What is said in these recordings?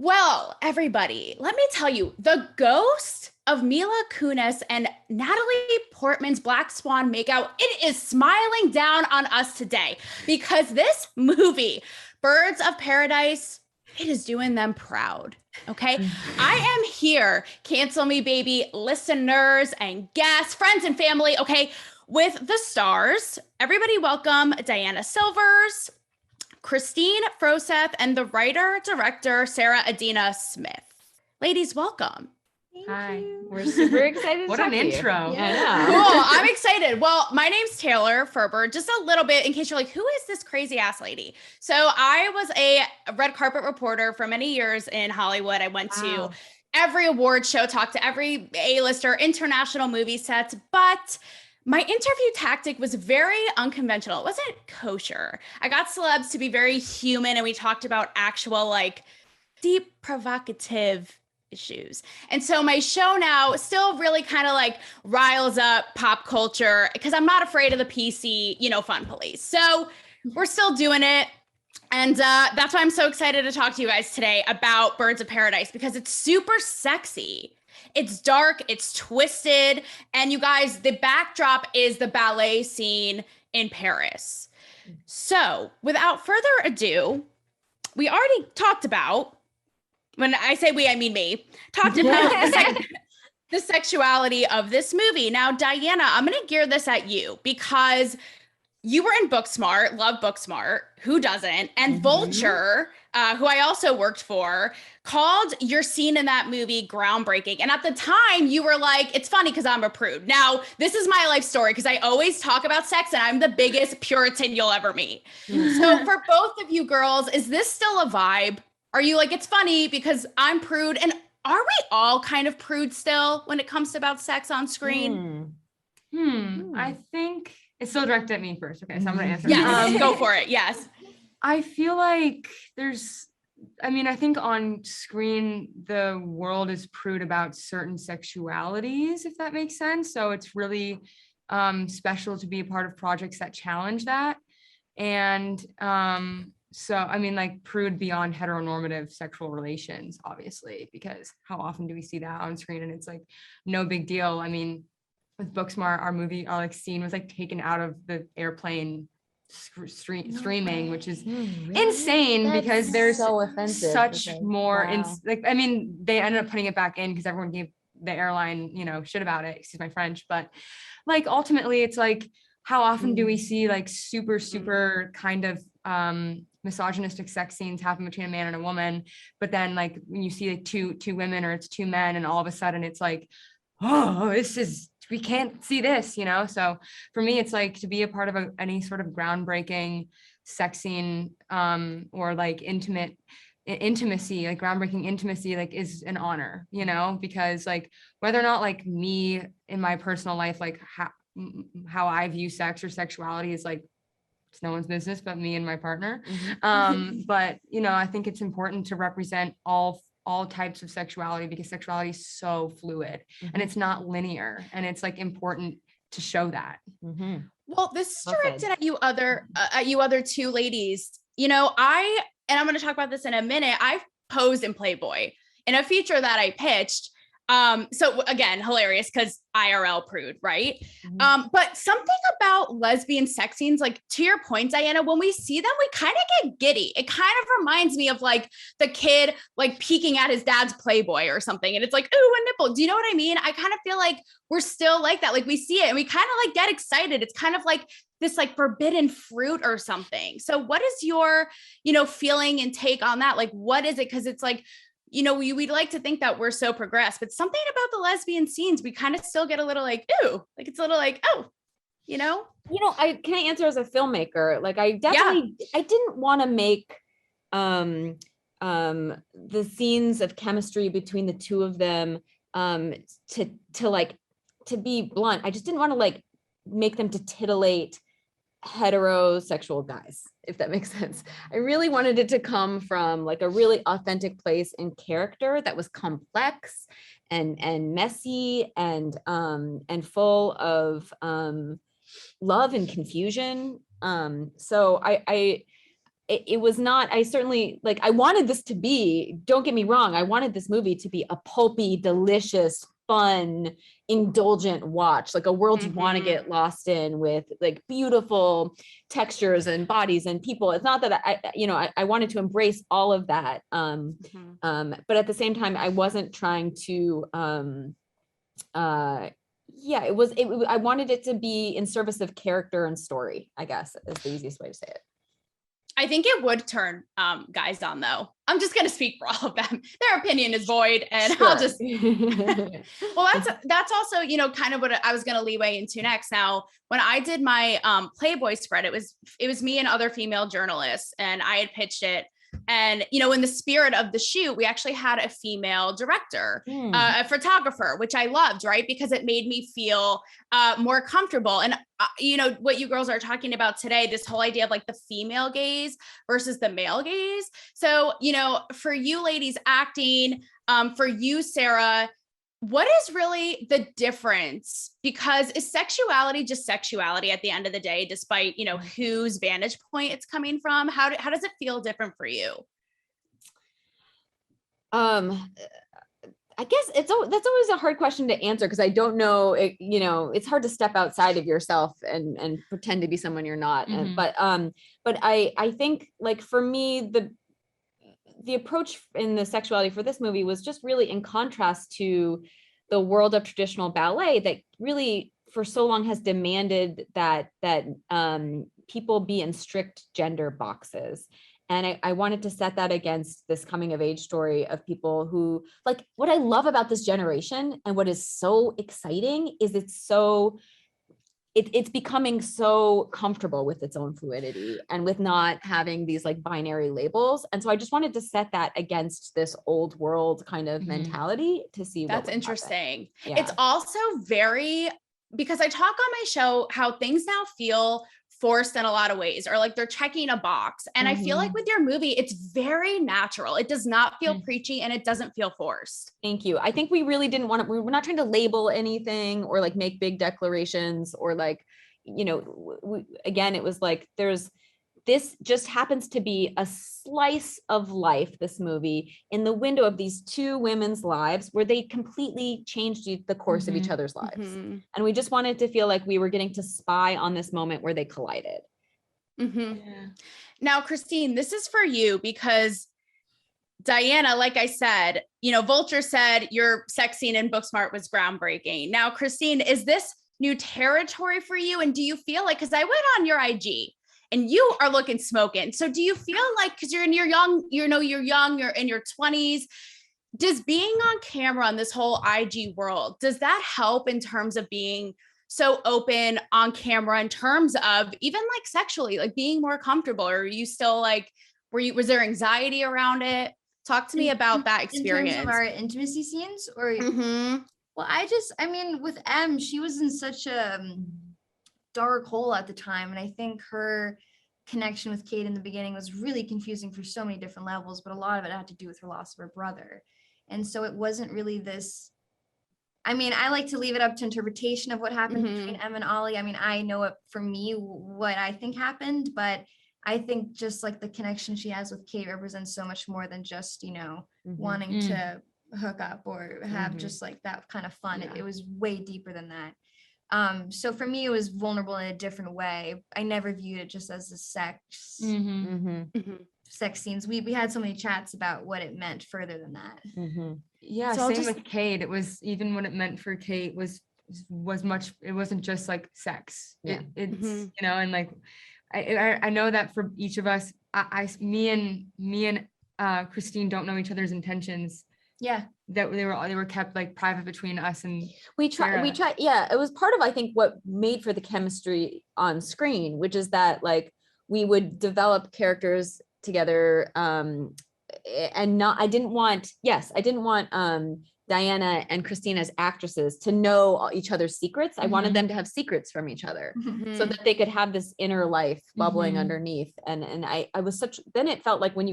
Well, everybody, let me tell you, the ghost of Mila Kunis and Natalie Portman's Black Swan makeout, it is smiling down on us today because this movie, Birds of Paradise, it is doing them proud. Okay. I am here, cancel me, baby, listeners and guests, friends and family. Okay. With the stars, everybody welcome Diana Silvers, Christine Froseth, and the writer director Sarah Adina Smith. Ladies, welcome. Hi, we're super excited. What an intro. Yeah, Cool. I'm excited. Well, my name's Taylor Ferber. Just a little bit in case you're like, who is this crazy ass lady? So I was a red carpet reporter for many years in Hollywood. I went to every award show, talked to every A-lister, international movie sets, but my interview tactic was very unconventional. It wasn't kosher. I got celebs to be very human, and we talked about actual, like, deep provocative issues. And so my show now still really kind of like riles up pop culture because I'm not afraid of the PC, fun police. So we're still doing it. And that's why I'm so excited to talk to you guys today about Birds of Paradise because it's super sexy. It's dark, it's twisted, and you guys, the backdrop is the ballet scene in Paris. So, without further ado, we already talked about, when I say we, I mean me, talked about the sexuality of this movie. Now, Diana, I'm going to gear this at you because you were in Booksmart, love Booksmart, who doesn't? And Vulture, who I also worked for, called your scene in that movie groundbreaking. And at the time, you were like, it's funny because I'm a prude. Now, this is my life story because I always talk about sex and I'm the biggest Puritan you'll ever meet. So for both of you girls, is this still a vibe? Are you like, it's funny because I'm prude? And are we all kind of prude still when it comes to about sex on screen? I think it's still directed at me first. Okay, so I'm gonna answer. Yes, go for it. Yes. I feel like I think on screen, the world is prude about certain sexualities, if that makes sense. So it's really special to be a part of projects that challenge that. And so, like prude beyond heteronormative sexual relations, obviously, because how often do we see that on screen? And it's like, no big deal. I mean, with Booksmart, our scene was like taken out of the airplane streaming, which is insane. That's because there's so offensive, such more they ended up putting it back in because everyone gave the airline shit about it, excuse my French, but like ultimately it's like, how often do we see like super kind of misogynistic sex scenes happen between a man and a woman, but then like when you see like two women or it's two men and all of a sudden it's like, oh, we can't see this, So for me, it's like to be a part of any sort of groundbreaking sex scene or like intimacy, like groundbreaking intimacy, like is an honor, because like whether or not like me in my personal life, like how I view sex or sexuality is like, it's no one's business but me and my partner. But, I think it's important to represent all types of sexuality because sexuality is so fluid and it's not linear, and it's like important to show that. Well, this is directed at you other two ladies. I'm going to talk about this in a minute. I posed in Playboy in a feature that I pitched. So again, hilarious because IRL prude, right? But something about lesbian sex scenes, like to your point, Diana, when we see them, we kind of get giddy. It kind of reminds me of like the kid like peeking at his dad's Playboy or something. And it's like, ooh, a nipple. Do you know what I mean? I kind of feel like we're still like that. Like we see it and we kind of like get excited. It's kind of like this like forbidden fruit or something. So what is your, feeling and take on that? Like, what is it? Because it's like, we'd like to think that we're so progressed, but something about the lesbian scenes, we kind of still get a little like, ooh, like it's a little like, oh, I can answer as a filmmaker. Like I definitely, I didn't want to make the scenes of chemistry between the two of them to be blunt. I just didn't want to like make them to titillate heterosexual guys, if that makes sense. I really wanted it to come from like a really authentic place and character that was complex and messy and full of love and confusion. So I it was not, I certainly like, I wanted this to be, don't get me wrong, I wanted this movie to be a pulpy, delicious, fun, indulgent watch, like a world you want to get lost in with like beautiful textures and bodies and people. It's not that I wanted to embrace all of that. But at the same time, I wasn't trying to, I wanted it to be in service of character and story, I guess is the easiest way to say it. I think it would turn guys on, though. I'm just going to speak for all of them. Their opinion is void, and sure. I'll just. Well, that's also, you know, kind of what I was going to leeway into next. Now, when I did my Playboy spread, it was me and other female journalists, and I had pitched it. And, you know, in the spirit of the shoot, we actually had a female director, a photographer, which I loved, right? Because it made me feel more comfortable. And, you know, what you girls are talking about today, this whole idea of like the female gaze versus the male gaze. So, you know, for you ladies acting, for you, Sarah, what is really the difference? Because is sexuality just sexuality at the end of the day, despite, you know, whose vantage point it's coming from? How does it feel different for you? I guess that's always a hard question to answer, because I don't know, you know, it's hard to step outside of yourself and pretend to be someone you're not. But I think, like, for me, the approach in the sexuality for this movie was just really in contrast to the world of traditional ballet that really for so long has demanded that people be in strict gender boxes. And I wanted to set that against this coming of age story of people who, like, what I love about this generation and what is so exciting is it's becoming so comfortable with its own fluidity and with not having these like binary labels. And so I just wanted to set that against this old world kind of mentality to see. That's interesting. Yeah. It's also because I talk on my show how things now feel forced in a lot of ways, or like they're checking a box. And I feel like with your movie, it's very natural. It does not feel preachy, and it doesn't feel forced. Thank you. I think we really didn't want to, we were not trying to label anything or like make big declarations or like, you know, again, it was like, this just happens to be a slice of life, this movie, in the window of these two women's lives where they completely changed the course of each other's lives. And we just wanted to feel like we were getting to spy on this moment where they collided. Yeah. Now, Christine, this is for you because Diana, like I said, you know, Vulture said your sex scene in Booksmart was groundbreaking. Now, Christine, is this new territory for you? And do you feel like, because I went on your IG, and you are looking smoking. So do you feel like, because you're in your young, you're in your 20s, does being on camera on this whole IG world, does that help in terms of being so open on camera in terms of even like sexually, like being more comfortable? Or are you still like, was there anxiety around it? Talk to me about that experience. In terms of our intimacy scenes or, well, I mean, with M, she was in such a dark hole at the time, and I think her connection with Kate in the beginning was really confusing for so many different levels, but a lot of it had to do with her loss of her brother. And so it wasn't really this, I mean, I like to leave it up to interpretation of what happened between Em and Ollie. I mean, I know it for me what I think happened, but I think just like the connection she has with Kate represents so much more than just, you know, wanting to hook up or have just like that kind of fun. It was way deeper than that. So for me, it was vulnerable in a different way. I never viewed it just as a sex scenes. We had so many chats about what it meant further than that. Yeah, so same with Kate. It was even what it meant for Kate was much. It wasn't just like sex. It's you know, and like I know that for each of us, me and Christine don't know each other's intentions. Yeah, that they were kept like private between us, and we tried. Yeah, it was part of, I think, what made for the chemistry on screen, which is that like we would develop characters together, and I didn't want Diana and Christine as actresses to know each other's secrets. I wanted them to have secrets from each other so that they could have this inner life bubbling underneath. And I was then it felt like when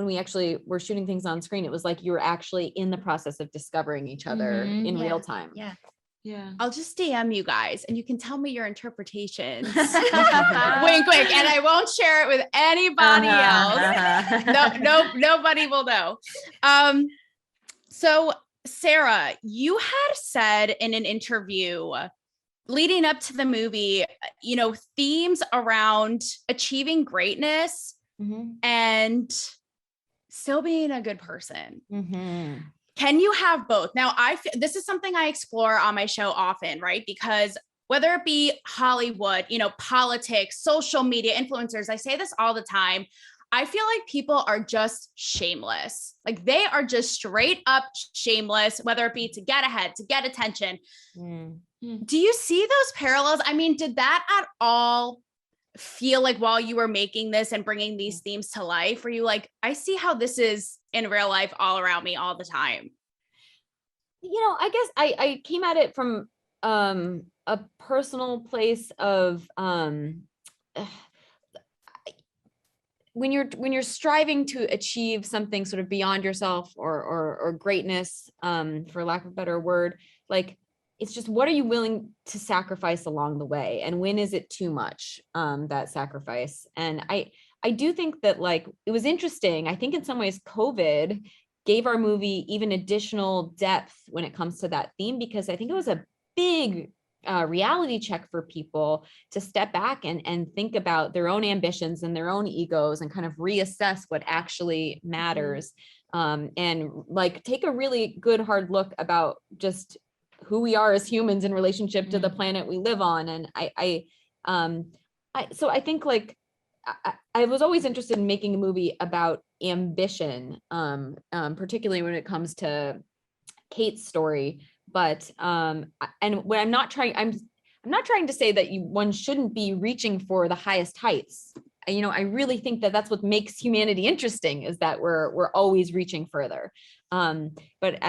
we actually were shooting things on screen, it was like you were actually in the process of discovering each other in real time. Yeah. I'll just DM you guys and you can tell me your interpretations. Wink, wink. And I won't share it with anybody else. No, nobody will know. So Sarah, you had said in an interview leading up to the movie, themes around achieving greatness and still being a good person. Can you have both? Now, this is something I explore on my show often, right? Because whether it be Hollywood, politics, social media, influencers, I say this all the time. I feel like people are just shameless. Like they are just straight up shameless, whether it be to get ahead, to get attention. Do you see those parallels? I mean, did that at all feel like while you were making this and bringing these themes to life, were you like, I see how this is in real life all around me all the time? I guess I came at it from a personal place of when you're striving to achieve something sort of beyond yourself or greatness, for lack of a better word, like it's just, what are you willing to sacrifice along the way? And when is it too much, that sacrifice? And I do think that like, it was interesting. I think in some ways COVID gave our movie even additional depth when it comes to that theme, because I think it was a big reality check for people to step back and think about their own ambitions and their own egos and kind of reassess what actually matters. And like take a really good hard look about just who we are as humans in relationship to the planet we live on. And so I think like I was always interested in making a movie about ambition, particularly when it comes to Kate's story. But and when I'm not trying to say that one shouldn't be reaching for the highest heights. I really think that that's what makes humanity interesting, is that we're always reaching further. But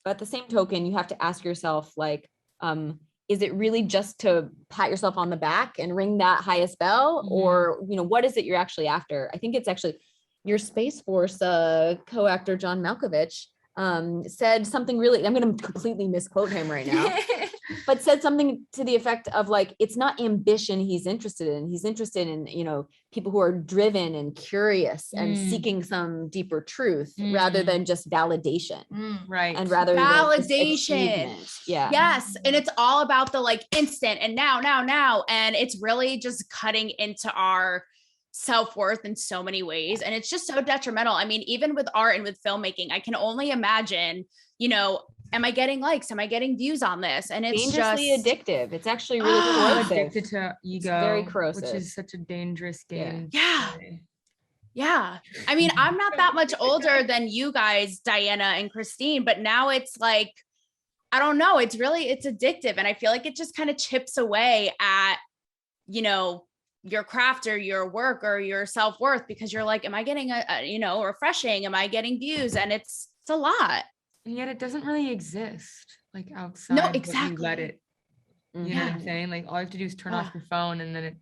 at the same token, you have to ask yourself, like, is it really just to pat yourself on the back and ring that highest bell? Or, what is it you're actually after? I think it's actually your Space Force co-actor, John Malkovich, said something really, I'm going to completely misquote him right now, but said something to the effect of like, it's not ambition he's interested in. He's interested in, people who are driven and curious and seeking some deeper truth rather than just validation. Right. And rather validation. Yeah. Yes. And it's all about the like instant and now. And it's really just cutting into our self-worth in so many ways. And it's just so detrimental. I mean, even with art and with filmmaking, I can only imagine, am I getting likes? Am I getting views on this? And it's dangerously just addictive. It's actually really corrosive. Addicted to ego, it's very corrosive, which is such a dangerous game. Yeah. I mean, I'm not that much older than you guys, Diana and Christine, but now it's like, I don't know. It's addictive. And I feel like it just kind of chips away at, your craft or your work or your self-worth, because you're like, am I getting a refreshing? Am I getting views? And it's a lot. And yet it doesn't really exist like outside. No, exactly. You let it, you know what I'm saying? Like all you have to do is turn off your phone and then it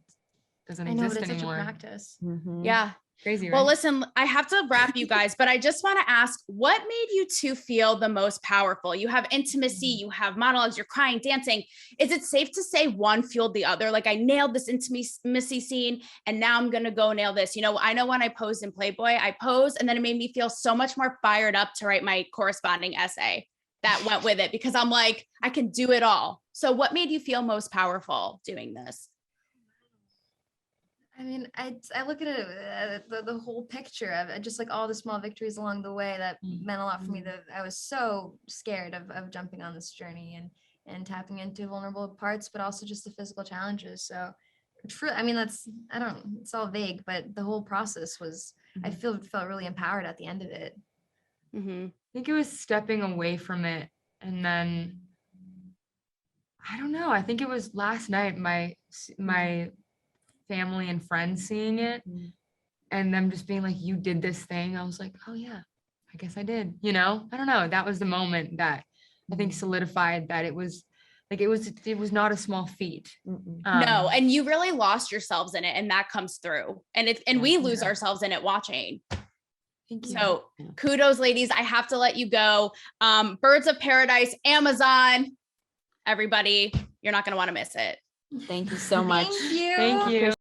doesn't exist but it's anymore. such a practice. Yeah. Crazy, right? Well, listen, I have to wrap you guys, but I just want to ask, what made you two feel the most powerful? You have intimacy, you have monologues, you're crying, dancing. Is it safe to say one fueled the other? Like I nailed this intimacy scene and now I'm going to go nail this. I know when I posed in Playboy, I posed and then it made me feel so much more fired up to write my corresponding essay that went with it, because I'm like, I can do it all. So what made you feel most powerful doing this? I mean, I look at it, the whole picture of it, just like all the small victories along the way that meant a lot for me. That I was so scared of jumping on this journey and tapping into vulnerable parts, but also just the physical challenges. So true. I mean, it's all vague, but the whole process was, I felt really empowered at the end of it. I think it was stepping away from it. And then, I don't know, I think it was last night, my family and friends seeing it and them just being like, you did this thing. I was like, oh yeah, I guess I did. I don't know. That was the moment that I think solidified that it was not a small feat. No, and you really lost yourselves in it, and that comes through. And we lose ourselves in it watching. Thank you. So kudos, ladies. I have to let you go. Birds of Paradise, Amazon. everybody. You're not going to want to miss it. Thank you so much. Thank you. Thank you.